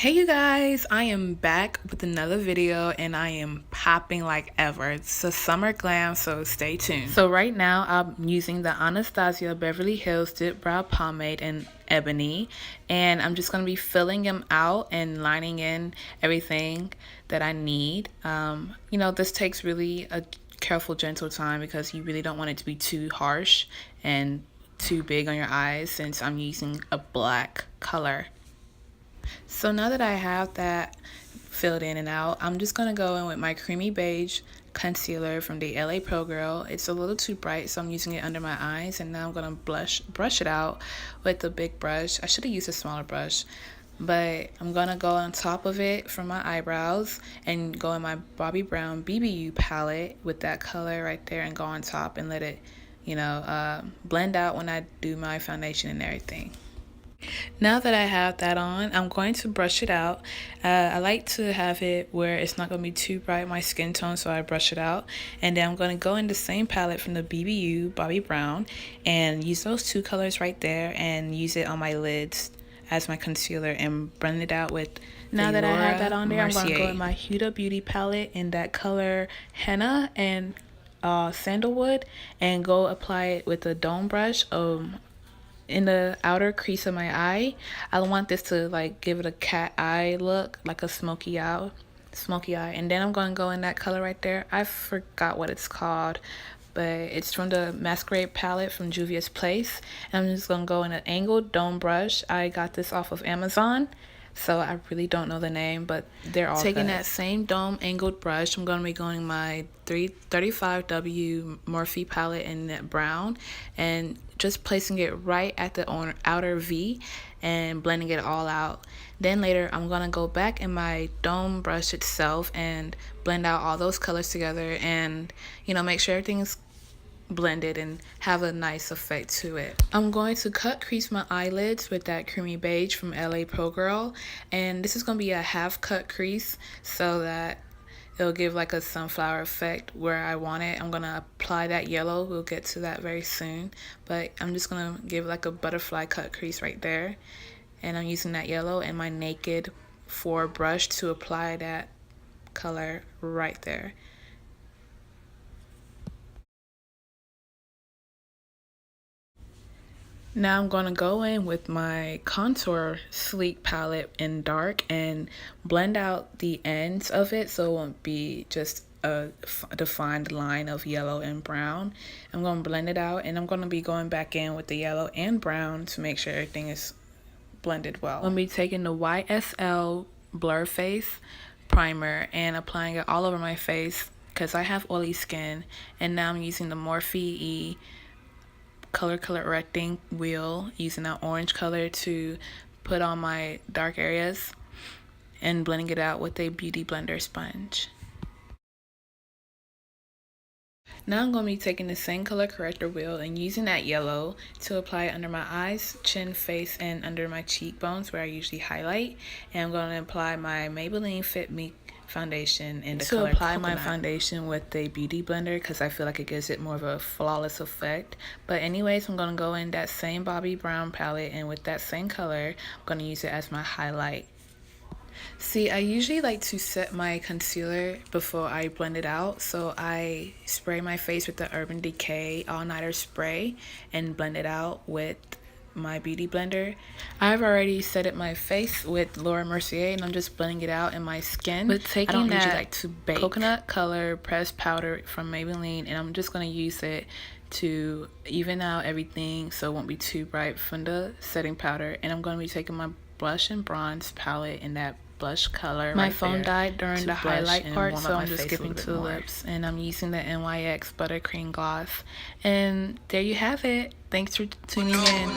Hey you guys, I am back with another video and I am popping like ever. It's a summer glam, so stay tuned. So right now I'm using the Anastasia Beverly Hills Dipbrow Pomade in Ebony, and I'm just going to be filling them out and lining in everything that I need. This takes really a careful, gentle time because you really don't want it to be too harsh and too big on your eyes since I'm using a black color. So now that I have that filled in and out, I'm just going to go in with my creamy beige concealer from the LA Pro Girl. It's a little too bright, so I'm using it under my eyes, and now I'm going to brush it out with the big brush. I should have used a smaller brush, but I'm going to go on top of it for my eyebrows and go in my Bobbi Brown BBU palette with that color right there and go on top and let it, blend out when I do my foundation and everything. Now that I have that on, I'm going to brush it out. I like to have it where it's not going to be too bright my skin tone, so I brush it out. And then I'm going to go in the same palette from the BBU, Bobbi Brown, and use those two colors right there and use it on my lids as my concealer and blend it out with Now that I have that on there, I'm going to go in my Huda Beauty palette in that color Henna and Sandalwood and go apply it with a dome brush in the outer crease of my eye. I want this to like give it a cat eye look, like a smoky eye. And then I'm going to go in that color right there. I forgot what it's called, but it's from the Masquerade palette from Juvia's Place. And I'm just going to go in an angled dome brush. I got this off of Amazon, so I really don't know the name, but they're all taking that same dome angled brush. I'm going to be going my 35W Morphe palette in that brown and just placing it right at the outer V and blending it all out. Then later I'm going to go back in my dome brush itself and blend out all those colors together and make sure everything is blended and have a nice effect to it. I'm going to cut crease my eyelids with that creamy beige from LA Pro Girl, and this is going to be a half cut crease so that it'll give like a sunflower effect where I want it. I'm going to apply that yellow. We'll get to that very soon, but I'm just going to give like a butterfly cut crease right there, and I'm using that yellow and my Naked 4 brush to apply that color right there. Now I'm going to go in with my Contour Sleek palette in dark and blend out the ends of it so it won't be just a defined line of yellow and brown. I'm going to blend it out, and I'm going to be going back in with the yellow and brown to make sure everything is blended well. I'm going to be taking the YSL Blur Face primer and applying it all over my face because I have oily skin, and now I'm using the Morphe color correcting wheel using that orange color to put on my dark areas and blending it out with a beauty blender sponge. Now I'm going to be taking the same color corrector wheel and using that yellow to apply it under my eyes, chin, face, and under my cheekbones where I usually highlight. And I'm going to apply my Maybeline Fit Me foundation in the color Coconut. My foundation with a beauty blender because I feel like it gives it more of a flawless effect. But anyways, I'm going to go in that same Bobbi Brown palette, and with that same color I'm going to use it as my highlight. See, I usually like to set my concealer before I blend it out, so I spray my face with the Urban Decay All Nighter spray and blend it out with my beauty blender. I've already set it my face with Laura Mercier, and I'm just blending it out in my skin. But taking I don't that usually like to bake coconut color pressed powder from Maybelline, and I'm just going to use it to even out everything so it won't be too bright from the setting powder. And I'm going to be taking my blush and bronze palette in that blush color. My phone died during the highlight part, so I'm just skipping to the lips, and I'm using the NYX Buttercream Gloss. And there you have it. Thanks for tuning in.